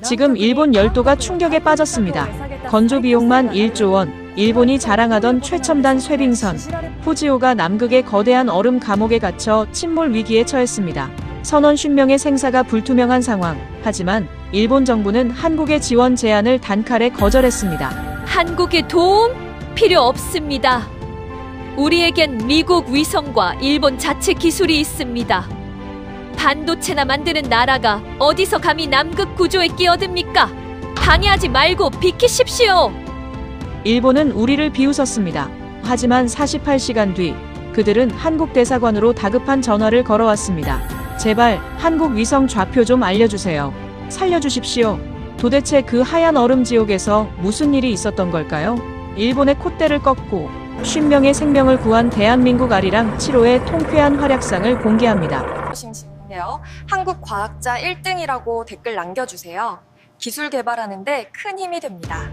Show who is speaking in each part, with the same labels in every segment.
Speaker 1: 지금 일본 열도가 충격에 빠졌습니다. 건조 비용만 1조 원, 일본이 자랑하던 최첨단 쇠빙선. 후지오가 남극의 거대한 얼음 감옥에 갇혀 침몰 위기에 처했습니다. 선원 50명의 생사가 불투명한 상황. 하지만 일본 정부는 한국의 지원 제안을 단칼에 거절했습니다.
Speaker 2: 한국의 도움 필요 없습니다. 우리에겐 미국 위성과 일본 자체 기술이 있습니다. 반도체나 만드는 나라가 어디서 감히 남극 구조에 끼어듭니까? 방해하지 말고 비키십시오.
Speaker 1: 일본은 우리를 비웃었습니다. 하지만 48시간 뒤 그들은 한국 대사관으로 다급한 전화를 걸어왔습니다. 제발 한국 위성 좌표 좀 알려주세요. 살려주십시오. 도대체 그 하얀 얼음 지옥에서 무슨 일이 있었던 걸까요? 일본의 콧대를 꺾고 50명의 생명을 구한 대한민국 아리랑 7호의 통쾌한 활약상을 공개합니다.
Speaker 3: 인데요. 한국 과학자 1등이라고 댓글 남겨주세요. 기술 개발하는데 큰 힘이 됩니다.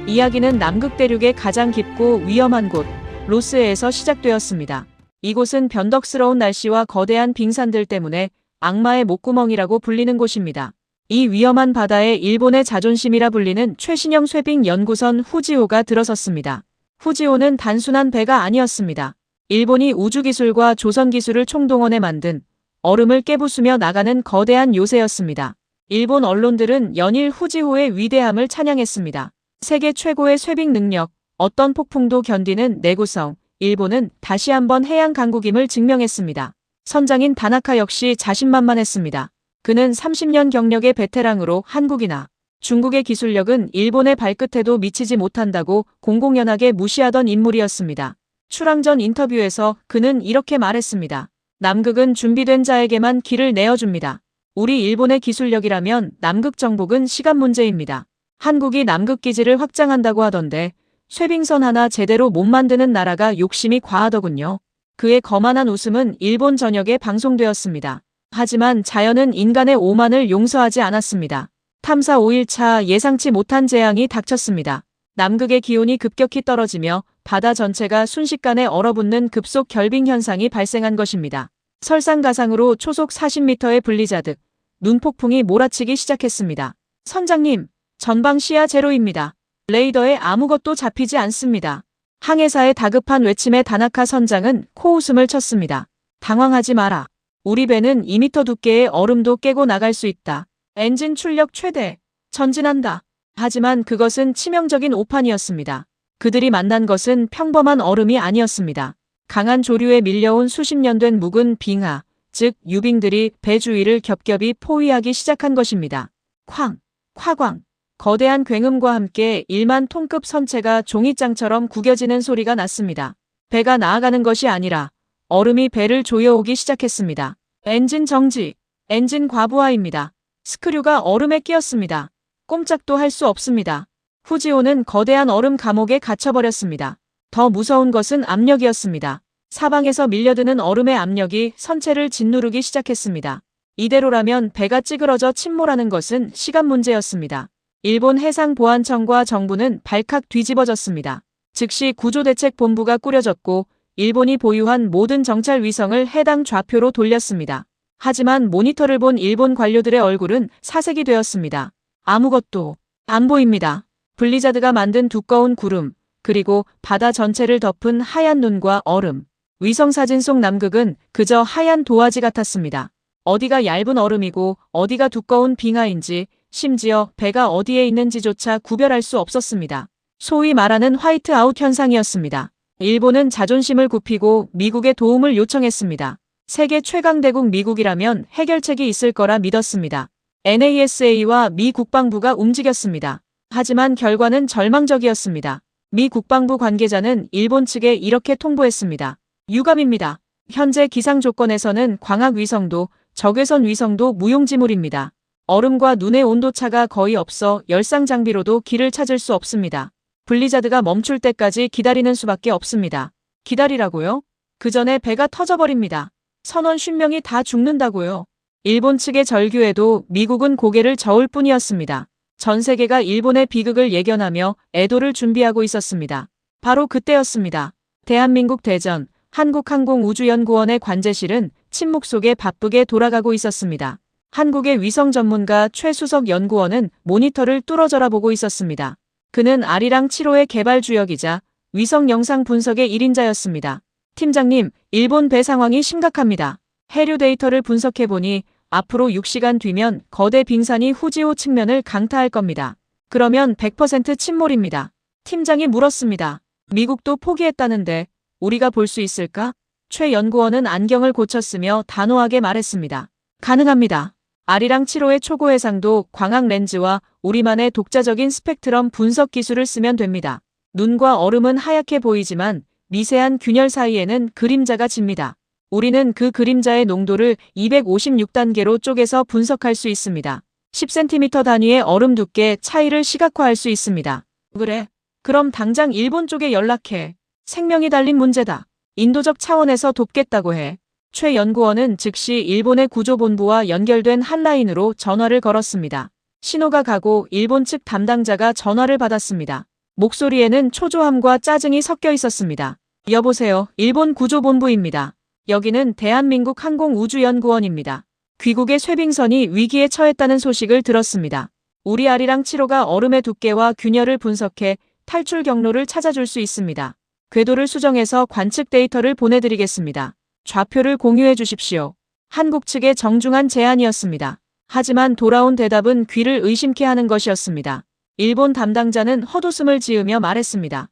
Speaker 1: 이야기는 남극 대륙의 가장 깊고 위험한 곳 로스에서 시작되었습니다. 이곳은 변덕스러운 날씨와 거대한 빙산들 때문에 악마의 목구멍이라고 불리는 곳입니다. 이 위험한 바다에 일본의 자존심이라 불리는 최신형 쇠빙 연구선 후지오가 들어섰습니다. 후지오는 단순한 배가 아니었습니다. 일본이 우주기술과 조선기술을 총동원해 만든 얼음을 깨부수며 나가는 거대한 요새였습니다. 일본 언론들은 연일 후지오의 위대함을 찬양했습니다. 세계 최고의 쇠빙 능력, 어떤 폭풍도 견디는 내구성, 일본은 다시 한번 해양 강국임을 증명했습니다. 선장인 다나카 역시 자신만만했습니다. 그는 30년 경력의 베테랑으로 한국이나 중국의 기술력은 일본의 발끝에도 미치지 못한다고 공공연하게 무시하던 인물이었습니다. 출항 전 인터뷰에서 그는 이렇게 말했습니다. 남극은 준비된 자에게만 길을 내어줍니다. 우리 일본의 기술력이라면 남극 정복은 시간 문제입니다. 한국이 남극 기지를 확장한다고 하던데 쇠빙선 하나 제대로 못 만드는 나라가 욕심이 과하더군요. 그의 거만한 웃음은 일본 전역에 방송되었습니다. 하지만 자연은 인간의 오만을 용서하지 않았습니다. 탐사 5일차 예상치 못한 재앙이 닥쳤습니다. 남극의 기온이 급격히 떨어지며 바다 전체가 순식간에 얼어붙는 급속 결빙 현상이 발생한 것입니다. 설상가상으로 초속 40m의 분리자득, 눈폭풍이 몰아치기 시작했습니다. 선장님, 전방 시야 제로입니다. 레이더에 아무것도 잡히지 않습니다. 항해사의 다급한 외침에 다나카 선장은 코웃음을 쳤습니다. 당황하지 마라. 우리 배는 2m 두께의 얼음도 깨고 나갈 수 있다. 엔진 출력 최대. 전진한다. 하지만 그것은 치명적인 오판이었습니다. 그들이 만난 것은 평범한 얼음이 아니었습니다. 강한 조류에 밀려온 수십 년 된 묵은 빙하, 즉 유빙들이 배 주위를 겹겹이 포위하기 시작한 것입니다. 쾅, 콰광. 거대한 굉음과 함께 1만 톤급 선체가 종이장처럼 구겨지는 소리가 났습니다. 배가 나아가는 것이 아니라 얼음이 배를 조여오기 시작했습니다. 엔진 정지, 엔진 과부하입니다. 스크류가 얼음에 끼었습니다. 꼼짝도 할 수 없습니다. 후지오는 거대한 얼음 감옥에 갇혀버렸습니다. 더 무서운 것은 압력이었습니다. 사방에서 밀려드는 얼음의 압력이 선체를 짓누르기 시작했습니다. 이대로라면 배가 찌그러져 침몰하는 것은 시간 문제였습니다. 일본 해상보안청과 정부는 발칵 뒤집어졌습니다. 즉시 구조대책본부가 꾸려졌고 일본이 보유한 모든 정찰 위성을 해당 좌표로 돌렸습니다. 하지만 모니터를 본 일본 관료들의 얼굴은 사색이 되었습니다. 아무것도 안 보입니다. 블리자드가 만든 두꺼운 구름, 그리고 바다 전체를 덮은 하얀 눈과 얼음. 위성사진 속 남극은 그저 하얀 도화지 같았습니다. 어디가 얇은 얼음이고 어디가 두꺼운 빙하인지, 심지어 배가 어디에 있는지조차 구별할 수 없었습니다. 소위 말하는 화이트아웃 현상이었습니다. 일본은 자존심을 굽히고 미국의 도움을 요청했습니다. 세계 최강대국 미국이라면 해결책이 있을 거라 믿었습니다. NASA와 미 국방부가 움직였습니다. 하지만 결과는 절망적이었습니다. 미 국방부 관계자는 일본 측에 이렇게 통보했습니다. 유감입니다. 현재 기상 조건에서는 광학 위성도 적외선 위성도 무용지물입니다. 얼음과 눈의 온도차가 거의 없어 열상 장비로도 길을 찾을 수 없습니다. 블리자드가 멈출 때까지 기다리는 수밖에 없습니다. 기다리라고요? 그 전에 배가 터져버립니다. 선원 50명이 다 죽는다고요. 일본 측의 절규에도 미국은 고개를 저을 뿐이었습니다. 전 세계가 일본의 비극을 예견하며 애도를 준비하고 있었습니다. 바로 그때였습니다. 대한민국 대전, 한국항공우주연구원의 관제실은 침묵 속에 바쁘게 돌아가고 있었습니다. 한국의 위성 전문가 최수석 연구원은 모니터를 뚫어져라 보고 있었습니다. 그는 아리랑 7호의 개발 주역이자 위성 영상 분석의 1인자였습니다. 팀장님, 일본 배 상황이 심각합니다. 해류 데이터를 분석해보니 앞으로 6시간 뒤면 거대 빙산이 후지호 측면을 강타할 겁니다. 그러면 100% 침몰입니다. 팀장이 물었습니다. 미국도 포기했다는데 우리가 볼 수 있을까? 최 연구원은 안경을 고쳤으며 단호하게 말했습니다. 가능합니다. 아리랑 7호의 초고 해상도 광학 렌즈와 우리만의 독자적인 스펙트럼 분석 기술을 쓰면 됩니다. 눈과 얼음은 하얗게 보이지만 미세한 균열 사이에는 그림자가 집니다. 우리는 그 그림자의 농도를 256단계로 쪼개서 분석할 수 있습니다. 10cm 단위의 얼음 두께 차이를 시각화할 수 있습니다. 그래? 그럼 당장 일본 쪽에 연락해. 생명이 달린 문제다. 인도적 차원에서 돕겠다고 해. 최 연구원은 즉시 일본의 구조본부와 연결된 한라인으로 전화를 걸었습니다. 신호가 가고 일본 측 담당자가 전화를 받았습니다. 목소리에는 초조함과 짜증이 섞여 있었습니다. 여보세요. 일본 구조본부입니다. 여기는 대한민국 항공우주연구원입니다. 귀국의 쇠빙선이 위기에 처했다는 소식을 들었습니다. 우리 아리랑 7호가 얼음의 두께와 균열을 분석해 탈출 경로를 찾아줄 수 있습니다. 궤도를 수정해서 관측 데이터를 보내드리겠습니다. 좌표를 공유해 주십시오. 한국 측의 정중한 제안이었습니다. 하지만 돌아온 대답은 귀를 의심케 하는 것이었습니다. 일본 담당자는 헛웃음을 지으며 말했습니다.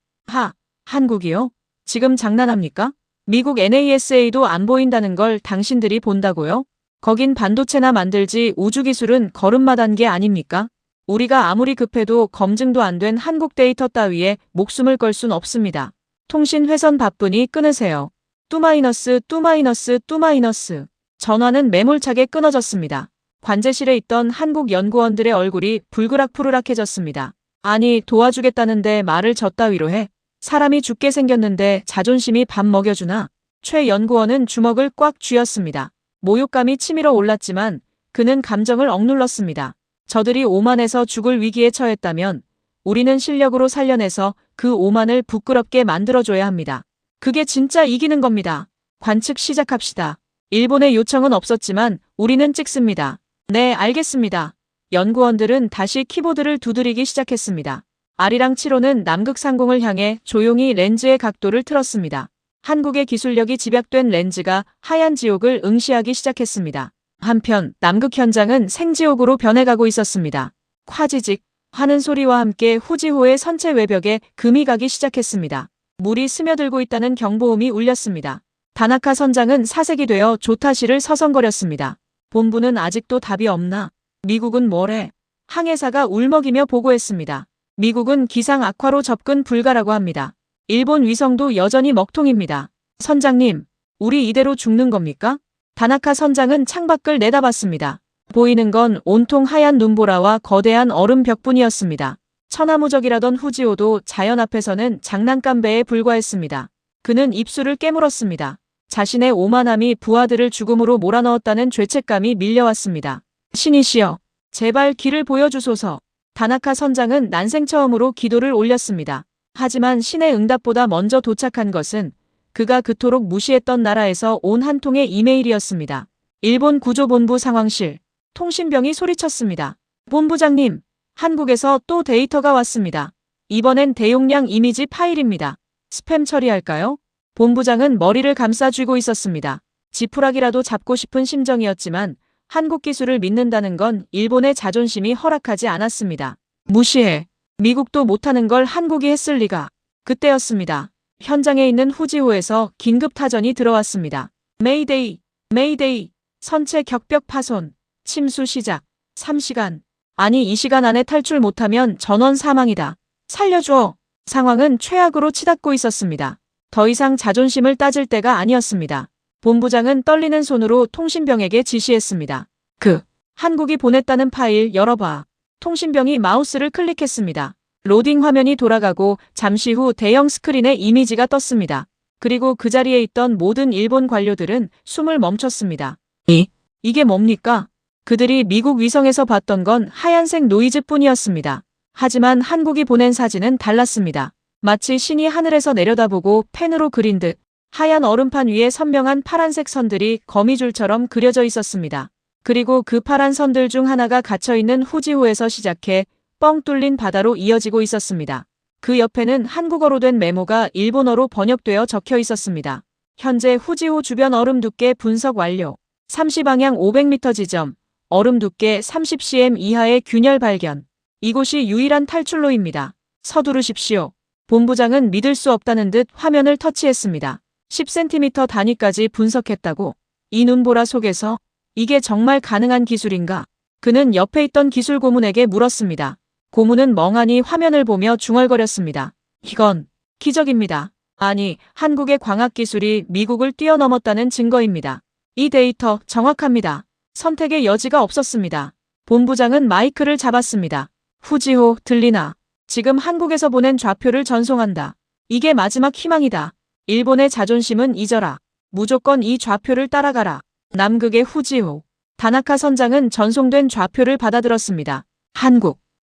Speaker 1: 한국이요? 지금 장난합니까? 미국 NASA도 안 보인다는 걸 당신들이 본다고요? 거긴 반도체나 만들지 우주기술은 걸음마 단계 아닙니까? 우리가 아무리 급해도 검증도 안 된 한국 데이터 따위에 목숨을 걸 순 없습니다. 통신 회선 바쁘니 끊으세요. 뚜마이너스. 전화는 매몰차게 끊어졌습니다. 관제실에 있던 한국 연구원들의 얼굴이 불그락푸르락해졌습니다. 아니, 도와주겠다는데 말을 저따위로 해. 사람이 죽게 생겼는데 자존심이 밥 먹여주나? 최 연구원은 주먹을 꽉 쥐었습니다. 모욕감이 치밀어 올랐지만 그는 감정을 억눌렀습니다. 저들이 오만해서 죽을 위기에 처했다면 우리는 실력으로 살려내서 그 오만을 부끄럽게 만들어줘야 합니다. 그게 진짜 이기는 겁니다. 관측 시작합시다. 일본의 요청은 없었지만 우리는 찍습니다. 네, 알겠습니다. 연구원들은 다시 키보드를 두드리기 시작했습니다. 아리랑 7호는 남극 상공을 향해 조용히 렌즈의 각도를 틀었습니다. 한국의 기술력이 집약된 렌즈가 하얀 지옥을 응시하기 시작했습니다. 한편 남극 현장은 생지옥으로 변해가고 있었습니다. 콰지직 하는 소리와 함께 후지호의 선체 외벽에 금이 가기 시작했습니다. 물이 스며들고 있다는 경보음이 울렸습니다. 다나카 선장은 사색이 되어 조타시를 서성거렸습니다. 본부는 아직도 답이 없나? 미국은 뭐래? 항해사가 울먹이며 보고했습니다. 미국은 기상 악화로 접근 불가라고 합니다. 일본 위성도 여전히 먹통입니다. 선장님, 우리 이대로 죽는 겁니까? 다나카 선장은 창밖을 내다봤습니다. 보이는 건 온통 하얀 눈보라와 거대한 얼음 벽뿐이었습니다. 천하무적이라던 후지오도 자연 앞에서는 장난감배에 불과했습니다. 그는 입술을 깨물었습니다. 자신의 오만함이 부하들을 죽음으로 몰아넣었다는 죄책감이 밀려왔습니다. 신이시여, 제발 길을 보여주소서. 다나카 선장은 난생 처음으로 기도를 올렸습니다. 하지만 신의 응답보다 먼저 도착한 것은 그가 그토록 무시했던 나라에서 온 한 통의 이메일이었습니다. 일본 구조본부 상황실. 통신병이 소리쳤습니다. 본부장님, 한국에서 또 데이터가 왔습니다. 이번엔 대용량 이미지 파일입니다. 스팸 처리할까요? 본부장은 머리를 감싸 쥐고 있었습니다. 지푸라기라도 잡고 싶은 심정이었지만 한국 기술을 믿는다는 건 일본의 자존심이 허락하지 않았습니다. 무시해. 미국도 못하는 걸 한국이 했을 리가. 그때였습니다. 현장에 있는 후지호에서 긴급 타전이 들어왔습니다. 메이데이, 메이데이, 선체 격벽 파손, 침수 시작, 3시간. 아니 2시간 안에 탈출 못하면 전원 사망이다. 살려줘. 상황은 최악으로 치닫고 있었습니다. 더 이상 자존심을 따질 때가 아니었습니다. 본부장은 떨리는 손으로 통신병에게 지시했습니다. 한국이 보냈다는 파일 열어봐. 통신병이 마우스를 클릭했습니다. 로딩 화면이 돌아가고 잠시 후 대형 스크린에 이미지가 떴습니다. 그리고 그 자리에 있던 모든 일본 관료들은 숨을 멈췄습니다. 이게 뭡니까? 그들이 미국 위성에서 봤던 건 하얀색 노이즈뿐이었습니다. 하지만 한국이 보낸 사진은 달랐습니다. 마치 신이 하늘에서 내려다보고 펜으로 그린 듯 하얀 얼음판 위에 선명한 파란색 선들이 거미줄처럼 그려져 있었습니다. 그리고 그 파란 선들 중 하나가 갇혀있는 후지호에서 시작해 뻥 뚫린 바다로 이어지고 있었습니다. 그 옆에는 한국어로 된 메모가 일본어로 번역되어 적혀 있었습니다. 현재 후지호 주변 얼음 두께 분석 완료. 30방향 500m 지점. 얼음 두께 30cm 이하의 균열 발견. 이곳이 유일한 탈출로입니다. 서두르십시오. 본부장은 믿을 수 없다는 듯 화면을 터치했습니다. 10cm 단위까지 분석했다고. 이 눈보라 속에서 이게 정말 가능한 기술인가? 그는 옆에 있던 기술 고문에게 물었습니다. 고문은 멍하니 화면을 보며 중얼거렸습니다. 이건 기적입니다. 아니, 한국의 광학기술이 미국을 뛰어넘었다는 증거입니다. 이 데이터 정확합니다. 선택의 여지가 없었습니다. 본부장은 마이크를 잡았습니다. 후지호, 들리나? 지금 한국에서 보낸 좌표를 전송한다. 이게 마지막 희망이다. 일본의 자존심은 잊어라. 무조건 이 좌표를 따라가라. 남극의 후지호. 다나카 선장은 전송된 좌표를 받아들었습니다.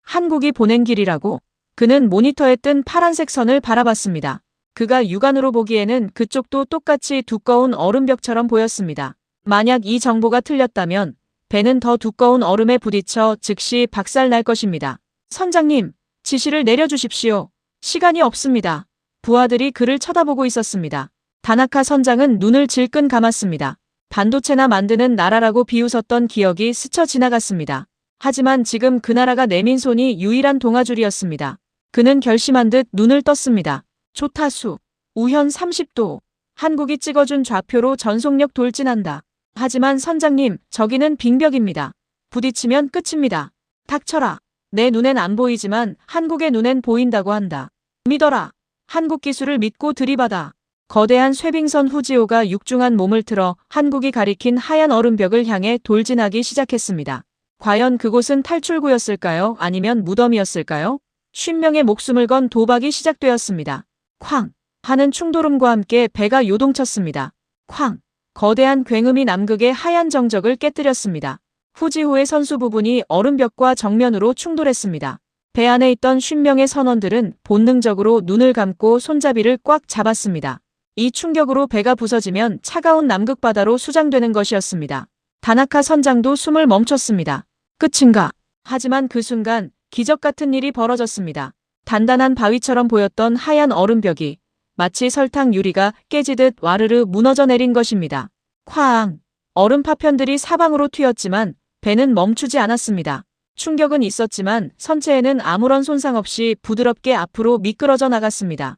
Speaker 1: 한국이 보낸 길이라고? 그는 모니터에 뜬 파란색 선을 바라봤습니다. 그가 육안으로 보기에는 그쪽도 똑같이 두꺼운 얼음벽처럼 보였습니다. 만약 이 정보가 틀렸다면 배는 더 두꺼운 얼음에 부딪혀 즉시 박살날 것입니다. 선장님, 지시를 내려주십시오. 시간이 없습니다. 부하들이 그를 쳐다보고 있었습니다. 다나카 선장은 눈을 질끈 감았습니다. 반도체나 만드는 나라라고 비웃었던 기억이 스쳐 지나갔습니다. 하지만 지금 그 나라가 내민 손이 유일한 동아줄이었습니다. 그는 결심한 듯 눈을 떴습니다. 조타수, 우현 30도. 한국이 찍어준 좌표로 전속력 돌진한다. 하지만 선장님, 저기는 빙벽입니다. 부딪히면 끝입니다. 닥쳐라. 내 눈엔 안 보이지만 한국의 눈엔 보인다고 한다. 믿어라. 한국 기술을 믿고 들이받아. 거대한 쇠빙선 후지호가 육중한 몸을 틀어 한국이 가리킨 하얀 얼음벽을 향해 돌진하기 시작했습니다. 과연 그곳은 탈출구였을까요? 아니면 무덤이었을까요? 50명의 목숨을 건 도박이 시작되었습니다. 쾅! 하는 충돌음과 함께 배가 요동쳤습니다. 쾅! 거대한 굉음이 남극의 하얀 정적을 깨뜨렸습니다. 후지호의 선수 부분이 얼음벽과 정면으로 충돌했습니다. 배 안에 있던 50명의 선원들은 본능적으로 눈을 감고 손잡이를 꽉 잡았습니다. 이 충격으로 배가 부서지면 차가운 남극 바다로 수장되는 것이었습니다. 다나카 선장도 숨을 멈췄습니다. 끝인가? 하지만 그 순간 기적 같은 일이 벌어졌습니다. 단단한 바위처럼 보였던 하얀 얼음벽이 마치 설탕 유리가 깨지듯 와르르 무너져 내린 것입니다. 쾅! 얼음 파편들이 사방으로 튀었지만 배는 멈추지 않았습니다. 충격은 있었지만 선체에는 아무런 손상 없이 부드럽게 앞으로 미끄러져 나갔습니다.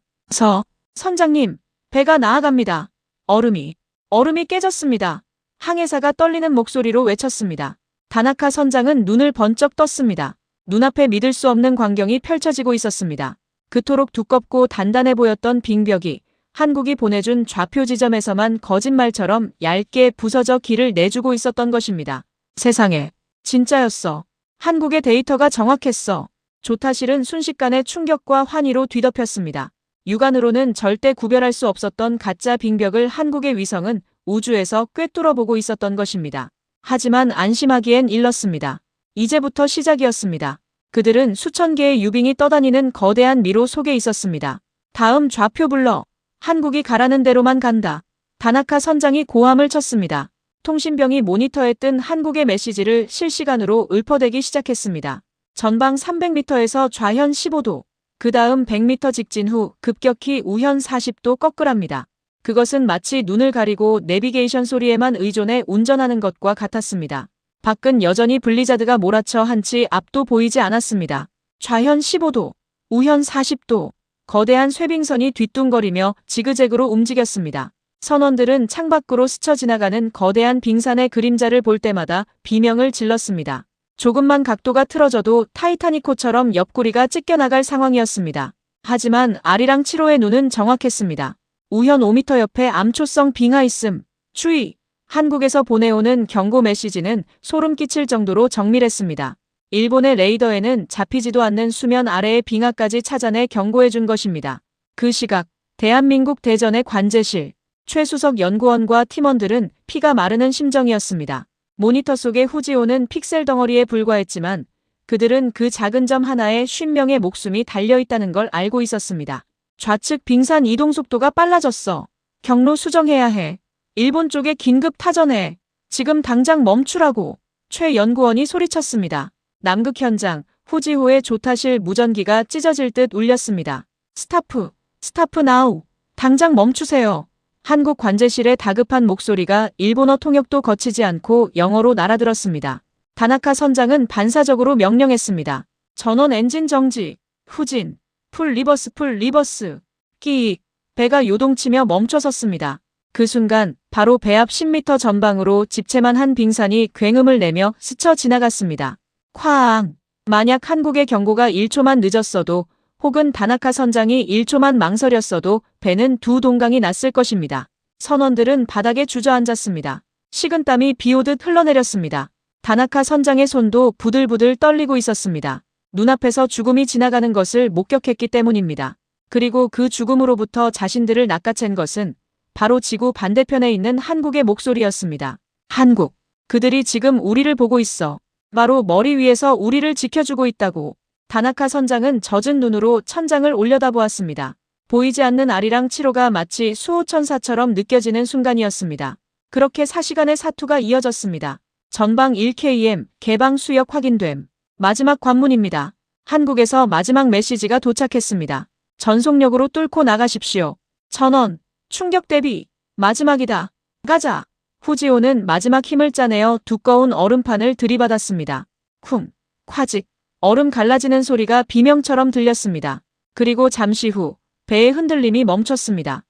Speaker 1: 선장님, 배가 나아갑니다. 얼음이 깨졌습니다. 항해사가 떨리는 목소리로 외쳤습니다. 다나카 선장은 눈을 번쩍 떴습니다. 눈앞에 믿을 수 없는 광경이 펼쳐지고 있었습니다. 그토록 두껍고 단단해 보였던 빙벽이 한국이 보내준 좌표 지점에서만 거짓말처럼 얇게 부서져 길을 내주고 있었던 것입니다. 세상에, 진짜였어. 한국의 데이터가 정확했어. 조타실은 순식간에 충격과 환희로 뒤덮였습니다. 육안으로는 절대 구별할 수 없었던 가짜 빙벽을 한국의 위성은 우주에서 꿰뚫어보고 있었던 것입니다. 하지만 안심하기엔 일렀습니다. 이제부터 시작이었습니다. 그들은 수천 개의 유빙이 떠다니는 거대한 미로 속에 있었습니다. 다음 좌표 불러. 한국이 가라는 대로만 간다. 다나카 선장이 고함을 쳤습니다. 통신병이 모니터에 뜬 한국의 메시지를 실시간으로 읊어대기 시작했습니다. 전방 300m에서 좌현 15도. 그 다음 100m 직진 후 급격히 우현 40도 꺾으랍니다. 그것은 마치 눈을 가리고 내비게이션 소리에만 의존해 운전하는 것과 같았습니다. 밖은 여전히 블리자드가 몰아쳐 한치 앞도 보이지 않았습니다. 좌현 15도, 우현 40도. 거대한 쇠빙선이 뒤뚱거리며 지그재그로 움직였습니다. 선원들은 창밖으로 스쳐 지나가는 거대한 빙산의 그림자를 볼 때마다 비명을 질렀습니다. 조금만 각도가 틀어져도 타이타닉호처럼 옆구리가 찢겨나갈 상황이었습니다. 하지만 아리랑 7호의 눈은 정확했습니다. 우현 5m 옆에 암초성 빙하 있음. 추위. 한국에서 보내오는 경고 메시지는 소름 끼칠 정도로 정밀했습니다. 일본의 레이더에는 잡히지도 않는 수면 아래의 빙하까지 찾아내 경고해준 것입니다. 그 시각 대한민국 대전의 관제실, 최수석 연구원과 팀원들은 피가 마르는 심정이었습니다. 모니터 속의 후지호는 픽셀 덩어리에 불과했지만 그들은 그 작은 점 하나에 50명의 목숨이 달려있다는 걸 알고 있었습니다. 좌측 빙산 이동 속도가 빨라졌어. 경로 수정해야 해. 일본 쪽에 긴급 타전해. 지금 당장 멈추라고. 최 연구원이 소리쳤습니다. 남극 현장, 후지호의 조타실 무전기가 찢어질 듯 울렸습니다. 스타프 나우. 당장 멈추세요. 한국 관제실의 다급한 목소리가 일본어 통역도 거치지 않고 영어로 날아들었습니다. 다나카 선장은 반사적으로 명령했습니다. 전원 엔진 정지. 후진. 풀 리버스. 끼익. 배가 요동치며 멈춰섰습니다. 그 순간 바로 배 앞 10m 전방으로 집채만 한 빙산이 굉음을 내며 스쳐 지나갔습니다. 쾅! 만약 한국의 경고가 1초만 늦었어도 혹은 다나카 선장이 1초만 망설였어도 배는 두 동강이 났을 것입니다. 선원들은 바닥에 주저앉았습니다. 식은땀이 비오듯 흘러내렸습니다. 다나카 선장의 손도 부들부들 떨리고 있었습니다. 눈앞에서 죽음이 지나가는 것을 목격했기 때문입니다. 그리고 그 죽음으로부터 자신들을 낚아챈 것은 바로 지구 반대편에 있는 한국의 목소리였습니다. 한국. 그들이 지금 우리를 보고 있어. 바로 머리 위에서 우리를 지켜주고 있다고. 다나카 선장은 젖은 눈으로 천장을 올려다보았습니다. 보이지 않는 아리랑 7호가 마치 수호천사처럼 느껴지는 순간이었습니다. 그렇게 4시간의 사투가 이어졌습니다. 전방 1km, 개방 수역 확인됨. 마지막 관문입니다. 한국에서 마지막 메시지가 도착했습니다. 전속력으로 뚫고 나가십시오. 전원, 충격 대비, 마지막이다. 가자. 후지호는 마지막 힘을 짜내어 두꺼운 얼음판을 들이받았습니다. 쿵, 콰직, 얼음 갈라지는 소리가 비명처럼 들렸습니다. 그리고 잠시 후 배의 흔들림이 멈췄습니다.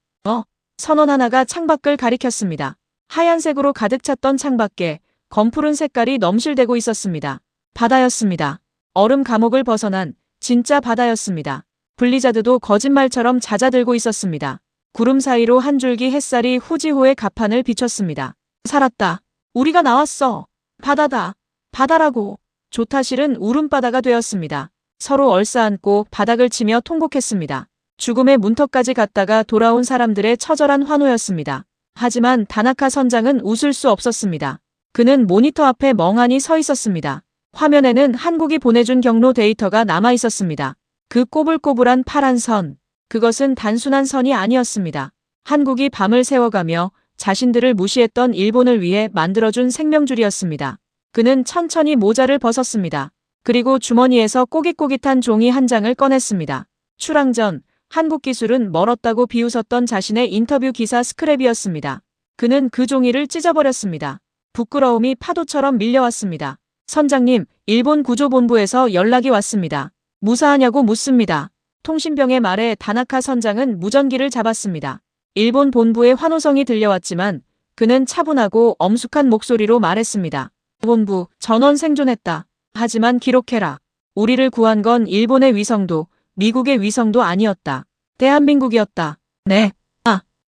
Speaker 1: 선원 하나가 창밖을 가리켰습니다. 하얀색으로 가득 찼던 창밖에 검푸른 색깔이 넘실대고 있었습니다. 바다였습니다. 얼음 감옥을 벗어난 진짜 바다였습니다. 블리자드도 거짓말처럼 잦아들고 있었습니다. 구름 사이로 한 줄기 햇살이 후지호의 갑판을 비췄습니다. 살았다. 우리가 나왔어. 바다다. 바다라고. 조타실은 울음바다가 되었습니다. 서로 얼싸안고 바닥을 치며 통곡했습니다. 죽음의 문턱까지 갔다가 돌아온 사람들의 처절한 환호였습니다. 하지만 다나카 선장은 웃을 수 없었습니다. 그는 모니터 앞에 멍하니 서 있었습니다. 화면에는 한국이 보내준 경로 데이터가 남아 있었습니다. 그 꼬불꼬불한 파란 선. 그것은 단순한 선이 아니었습니다. 한국이 밤을 새워가며 자신들을 무시했던 일본을 위해 만들어준 생명줄이었습니다. 그는 천천히 모자를 벗었습니다. 그리고 주머니에서 꼬깃꼬깃한 종이 한 장을 꺼냈습니다. 출항 전 한국 기술은 멀었다고 비웃었던 자신의 인터뷰 기사 스크랩이었습니다. 그는 그 종이를 찢어버렸습니다. 부끄러움이 파도처럼 밀려왔습니다. 선장님, 일본 구조본부에서 연락이 왔습니다. 무사하냐고 묻습니다. 통신병의 말에 다나카 선장은 무전기를 잡았습니다. 일본 본부의 환호성이 들려왔지만 그는 차분하고 엄숙한 목소리로 말했습니다. 본부, 전원 생존했다. 하지만 기록해라. 우리를 구한 건 일본의 위성도 미국의 위성도 아니었다. 대한민국이었다. 네.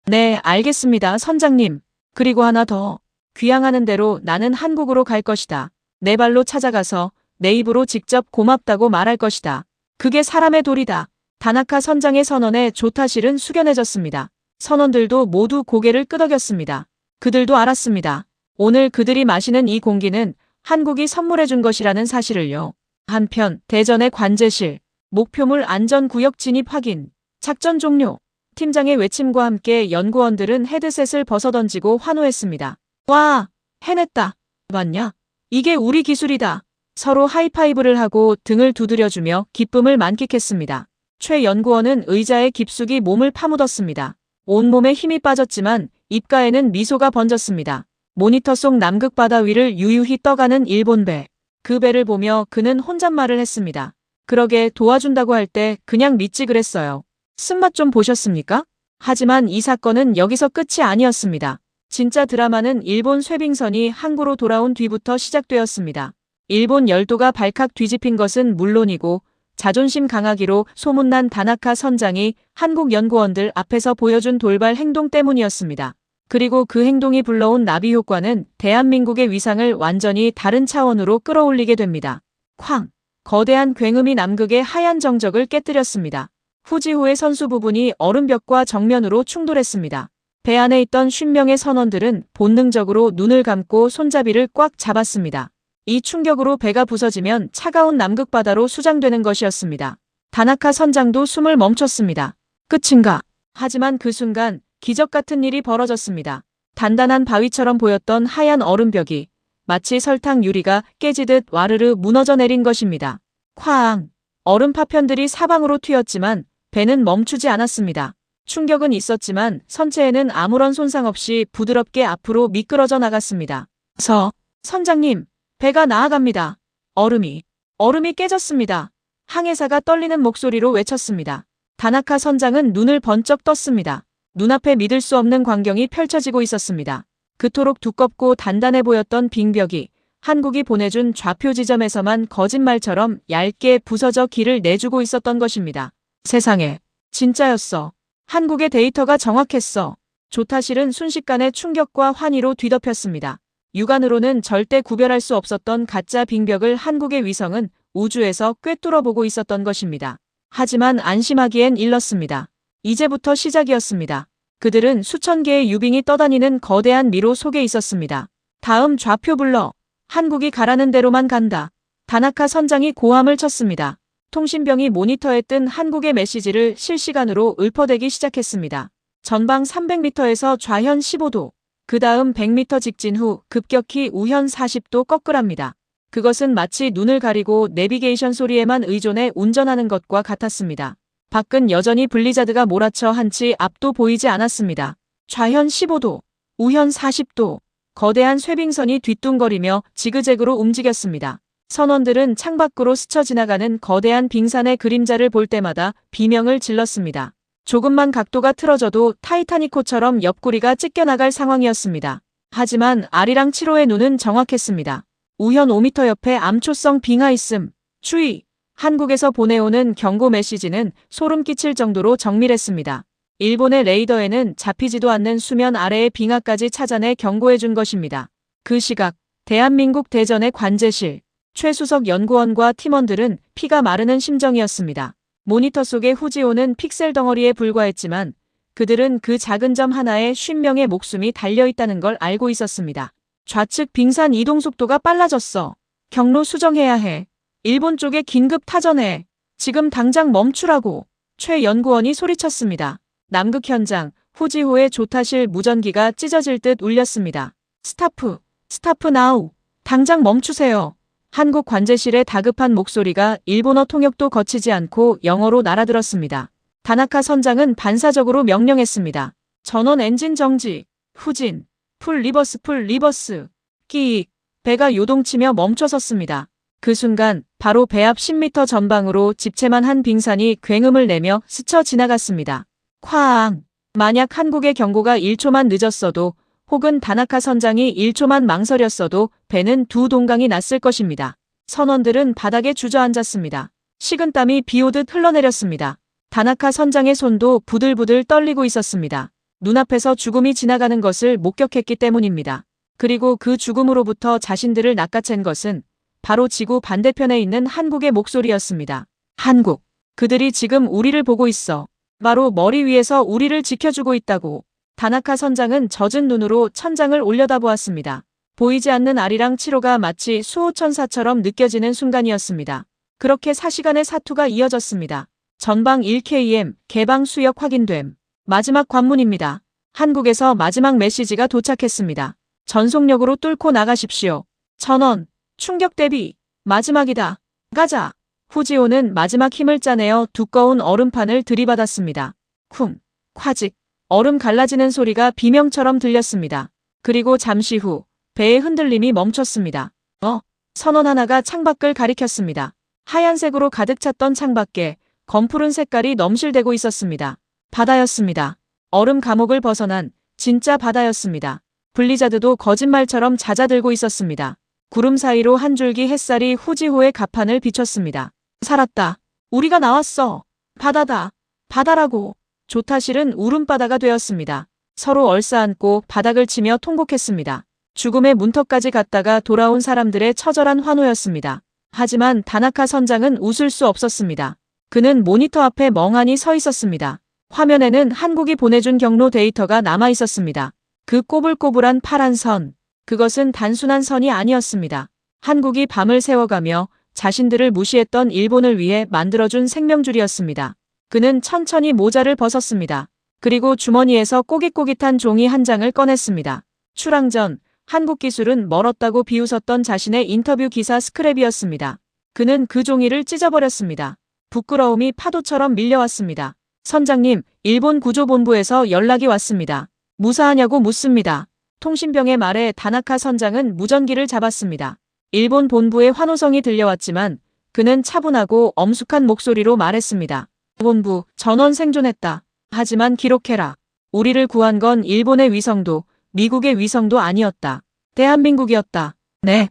Speaker 1: 네, 알겠습니다, 선장님. 그리고 하나 더. 귀향하는 대로 나는 한국으로 갈 것이다. 내 발로 찾아가서 내 입으로 직접 고맙다고 말할 것이다. 그게 사람의 도리다. 다나카 선장의 선언에 조타실은 숙연해졌습니다. 선원들도 모두 고개를 끄덕였습니다. 그들도 알았습니다. 오늘 그들이 마시는 이 공기는 한국이 선물해준 것이라는 사실을요. 한편 대전의 관제실, 목표물 안전구역 진입 확인, 작전 종료. 팀장의 외침과 함께 연구원들은 헤드셋을 벗어던지고 환호했습니다. 와, 해냈다. 봤냐? 이게 우리 기술이다. 서로 하이파이브를 하고 등을 두드려주며 기쁨을 만끽했습니다. 최 연구원은 의자에 깊숙이 몸을 파묻었습니다. 온몸에 힘이 빠졌지만 입가에는 미소가 번졌습니다. 모니터 속 남극 바다 위를 유유히 떠가는 일본 배. 그 배를 보며 그는 혼잣말을 했습니다. 그러게 도와준다고 할 때 그냥 믿지 그랬어요. 쓴맛 좀 보셨습니까? 하지만 이 사건은 여기서 끝이 아니었습니다. 진짜 드라마는 일본 쇄빙선이 항구로 돌아온 뒤부터 시작되었습니다. 일본 열도가 발칵 뒤집힌 것은 물론이고 자존심 강하기로 소문난 다나카 선장이 한국 연구원들 앞에서 보여준 돌발 행동 때문이었습니다. 그리고 그 행동이 불러온 나비 효과는 대한민국의 위상을 완전히 다른 차원으로 끌어올리게 됩니다. 쾅! 거대한 굉음이 남극의 하얀 정적을 깨뜨렸습니다. 후지호의 선수 부분이 얼음벽과 정면으로 충돌했습니다. 배 안에 있던 50명의 선원들은 본능적으로 눈을 감고 손잡이를 꽉 잡았습니다. 이 충격으로 배가 부서지면 차가운 남극 바다로 수장되는 것이었습니다. 다나카 선장도 숨을 멈췄습니다. 끝인가? 하지만 그 순간 기적 같은 일이 벌어졌습니다. 단단한 바위처럼 보였던 하얀 얼음벽이 마치 설탕 유리가 깨지듯 와르르 무너져 내린 것입니다. 쾅! 얼음 파편들이 사방으로 튀었지만 배는 멈추지 않았습니다. 충격은 있었지만 선체에는 아무런 손상 없이 부드럽게 앞으로 미끄러져 나갔습니다. 선장님, 배가 나아갑니다. 얼음이 깨졌습니다. 항해사가 떨리는 목소리로 외쳤습니다. 다나카 선장은 눈을 번쩍 떴습니다. 눈앞에 믿을 수 없는 광경이 펼쳐지고 있었습니다. 그토록 두껍고 단단해 보였던 빙벽이 한국이 보내준 좌표 지점에서만 거짓말처럼 얇게 부서져 길을 내주고 있었던 것입니다. 세상에, 진짜였어. 한국의 데이터가 정확했어. 조타실은 순식간에 충격과 환희로 뒤덮였습니다. 육안으로는 절대 구별할 수 없었던 가짜 빙벽을 한국의 위성은 우주에서 꿰뚫어 보고 있었던 것입니다. 하지만 안심하기엔 일렀습니다. 이제부터 시작이었습니다. 그들은 수천 개의 유빙이 떠다니는 거대한 미로 속에 있었습니다. 다음 좌표 불러. 한국이 가라는 대로만 간다. 다나카 선장이 고함을 쳤습니다. 통신병이 모니터에 뜬 한국의 메시지를 실시간으로 읊어대기 시작했습니다. 전방 300m에서 좌현 15도, 그 다음 100m 직진 후 급격히 우현 40도 꺾으랍니다. 그것은 마치 눈을 가리고 내비게이션 소리에만 의존해 운전하는 것과 같았습니다. 밖은 여전히 블리자드가 몰아쳐 한치 앞도 보이지 않았습니다. 좌현 15도, 우현 40도, 거대한 쇠빙선이 뒤뚱거리며 지그재그로 움직였습니다. 선원들은 창밖으로 스쳐 지나가는 거대한 빙산의 그림자를 볼 때마다 비명을 질렀습니다. 조금만 각도가 틀어져도 타이타닉호처럼 옆구리가 찢겨나갈 상황이었습니다. 하지만 아리랑 7호의 눈은 정확했습니다. 우현 5m 옆에 암초성 빙하 있음. 주의! 한국에서 보내오는 경고 메시지는 소름 끼칠 정도로 정밀했습니다. 일본의 레이더에는 잡히지도 않는 수면 아래의 빙하까지 찾아내 경고해준 것입니다. 그 시각, 대한민국 대전의 관제실, 최수석 연구원과 팀원들은 피가 마르는 심정이었습니다. 모니터 속의 후지오는 픽셀 덩어리에 불과했지만 그들은 그 작은 점 하나에 50명의 목숨이 달려있다는 걸 알고 있었습니다. 좌측 빙산 이동 속도가 빨라졌어. 경로 수정해야 해. 일본 쪽에 긴급 타전해. 지금 당장 멈추라고. 최 연구원이 소리쳤습니다. 남극 현장, 후지호의 조타실 무전기가 찢어질 듯 울렸습니다. 스타프 나우. 당장 멈추세요. 한국 관제실의 다급한 목소리가 일본어 통역도 거치지 않고 영어로 날아들었습니다. 다나카 선장은 반사적으로 명령했습니다. 전원 엔진 정지. 후진. 풀 리버스. 끼익. 배가 요동치며 멈춰섰습니다. 그 순간 바로 배 앞 10m 전방으로 집채만 한 빙산이 굉음을 내며 스쳐 지나갔습니다. 쾅! 만약 한국의 경고가 1초만 늦었어도 혹은 다나카 선장이 1초만 망설였어도 배는 두 동강이 났을 것입니다. 선원들은 바닥에 주저앉았습니다. 식은땀이 비오듯 흘러내렸습니다. 다나카 선장의 손도 부들부들 떨리고 있었습니다. 눈앞에서 죽음이 지나가는 것을 목격했기 때문입니다. 그리고 그 죽음으로부터 자신들을 낚아챈 것은 바로 지구 반대편에 있는 한국의 목소리였습니다. 한국, 그들이 지금 우리를 보고 있어. 바로 머리 위에서 우리를 지켜주고 있다고. 다나카 선장은 젖은 눈으로 천장을 올려다보았습니다. 보이지 않는 아리랑 7호가 마치 수호천사처럼 느껴지는 순간이었습니다. 그렇게 4시간의 사투가 이어졌습니다. 전방 1km, 개방 수역 확인됨. 마지막 관문입니다. 한국에서 마지막 메시지가 도착했습니다. 전속력으로 뚫고 나가십시오. 전원, 충격 대비, 마지막이다. 가자. 후지오는 마지막 힘을 짜내어 두꺼운 얼음판을 들이받았습니다. 쿵, 콰직. 얼음 갈라지는 소리가 비명처럼 들렸습니다. 그리고 잠시 후 배의 흔들림이 멈췄습니다. 선원 하나가 창밖을 가리켰습니다. 하얀색으로 가득 찼던 창밖에 검푸른 색깔이 넘실대고 있었습니다. 바다였습니다. 얼음 감옥을 벗어난 진짜 바다였습니다. 블리자드도 거짓말처럼 잦아들고 있었습니다. 구름 사이로 한 줄기 햇살이 후지호의 갑판을 비췄습니다. 살았다. 우리가 나왔어. 바다다. 바다라고. 조타실은 울음바다가 되었습니다. 서로 얼싸안고 바닥을 치며 통곡했습니다. 죽음의 문턱까지 갔다가 돌아온 사람들의 처절한 환호였습니다. 하지만 다나카 선장은 웃을 수 없었습니다. 그는 모니터 앞에 멍하니 서 있었습니다. 화면에는 한국이 보내준 경로 데이터가 남아 있었습니다. 그 꼬불꼬불한 파란 선. 그것은 단순한 선이 아니었습니다. 한국이 밤을 새워가며 자신들을 무시했던 일본을 위해 만들어준 생명줄이었습니다. 그는 천천히 모자를 벗었습니다. 그리고 주머니에서 꼬깃꼬깃한 종이 한 장을 꺼냈습니다. 출항 전 한국 기술은 멀었다고 비웃었던 자신의 인터뷰 기사 스크랩이었습니다. 그는 그 종이를 찢어버렸습니다. 부끄러움이 파도처럼 밀려왔습니다. 선장님, 일본 구조본부에서 연락이 왔습니다. 무사하냐고 묻습니다. 통신병의 말에 다나카 선장은 무전기를 잡았습니다. 일본 본부의 환호성이 들려왔지만 그는 차분하고 엄숙한 목소리로 말했습니다. 본부, 전원 생존했다. 하지만 기록해라. 우리를 구한 건 일본의 위성도 미국의 위성도 아니었다. 대한민국이었다. 네.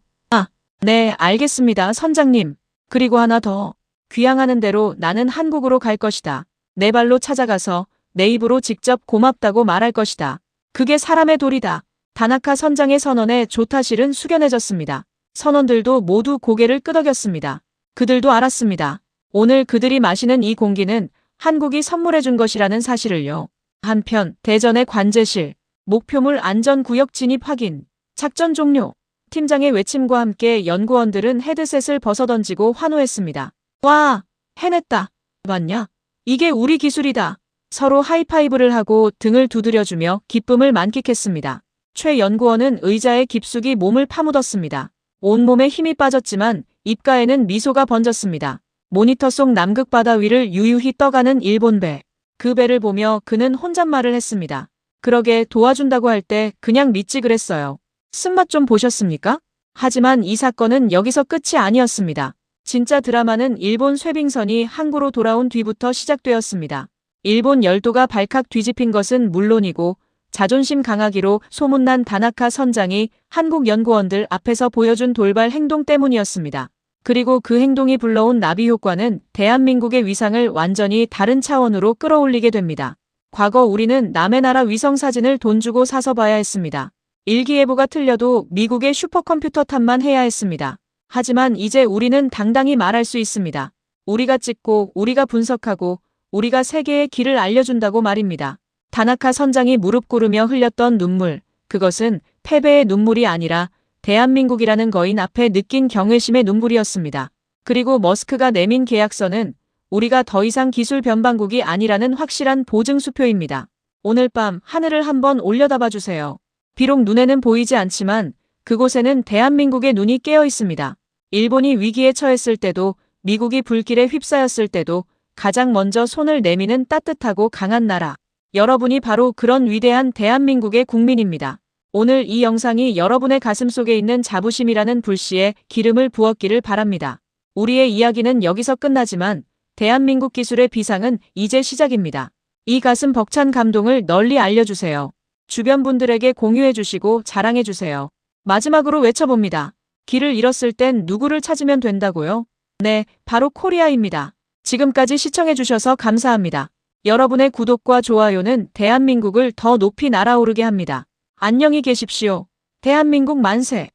Speaker 1: 네, 알겠습니다, 선장님. 그리고 하나 더. 귀향하는 대로 나는 한국으로 갈 것이다. 내 발로 찾아가서 내 입으로 직접 고맙다고 말할 것이다. 그게 사람의 도리다. 다나카 선장의 선언에 조타실은 숙연해졌습니다. 선원들도 모두 고개를 끄덕였습니다. 그들도 알았습니다. 오늘 그들이 마시는 이 공기는 한국이 선물해준 것이라는 사실을요. 한편 대전의 관제실, 목표물 안전구역 진입 확인, 작전 종료. 팀장의 외침과 함께 연구원들은 헤드셋을 벗어던지고 환호했습니다. 와, 해냈다. 맞냐? 이게 우리 기술이다. 서로 하이파이브를 하고 등을 두드려주며 기쁨을 만끽했습니다. 최 연구원은 의자에 깊숙이 몸을 파묻었습니다. 온몸에 힘이 빠졌지만 입가에는 미소가 번졌습니다. 모니터 속 남극 바다 위를 유유히 떠가는 일본 배. 그 배를 보며 그는 혼잣말을 했습니다. 그러게 도와준다고 할 때 그냥 믿지 그랬어요. 쓴맛 좀 보셨습니까? 하지만 이 사건은 여기서 끝이 아니었습니다. 진짜 드라마는 일본 쇠빙선이 항구로 돌아온 뒤부터 시작되었습니다. 일본 열도가 발칵 뒤집힌 것은 물론이고 자존심 강하기로 소문난 다나카 선장이 한국 연구원들 앞에서 보여준 돌발 행동 때문이었습니다. 그리고 그 행동이 불러온 나비 효과는 대한민국의 위상을 완전히 다른 차원으로 끌어올리게 됩니다. 과거 우리는 남의 나라 위성 사진을 돈 주고 사서 봐야 했습니다. 일기예보가 틀려도 미국의 슈퍼컴퓨터 탓만 해야 했습니다. 하지만 이제 우리는 당당히 말할 수 있습니다. 우리가 찍고 우리가 분석하고 우리가 세계의 길을 알려준다고 말입니다. 다나카 선장이 무릎 꿇으며 흘렸던 눈물, 그것은 패배의 눈물이 아니라 대한민국이라는 거인 앞에 느낀 경외심의 눈물이었습니다. 그리고 머스크가 내민 계약서는 우리가 더 이상 기술 변방국이 아니라는 확실한 보증수표입니다. 오늘 밤 하늘을 한번 올려다봐 주세요. 비록 눈에는 보이지 않지만 그곳에는 대한민국의 눈이 깨어 있습니다. 일본이 위기에 처했을 때도 미국이 불길에 휩싸였을 때도 가장 먼저 손을 내미는 따뜻하고 강한 나라. 여러분이 바로 그런 위대한 대한민국의 국민입니다. 오늘 이 영상이 여러분의 가슴속에 있는 자부심이라는 불씨에 기름을 부었기를 바랍니다. 우리의 이야기는 여기서 끝나지만 대한민국 기술의 비상은 이제 시작입니다. 이 가슴 벅찬 감동을 널리 알려주세요. 주변 분들에게 공유해주시고 자랑해주세요. 마지막으로 외쳐봅니다. 길을 잃었을 땐 누구를 찾으면 된다고요? 네, 바로 코리아입니다. 지금까지 시청해주셔서 감사합니다. 여러분의 구독과 좋아요는 대한민국을 더 높이 날아오르게 합니다. 안녕히 계십시오. 대한민국 만세!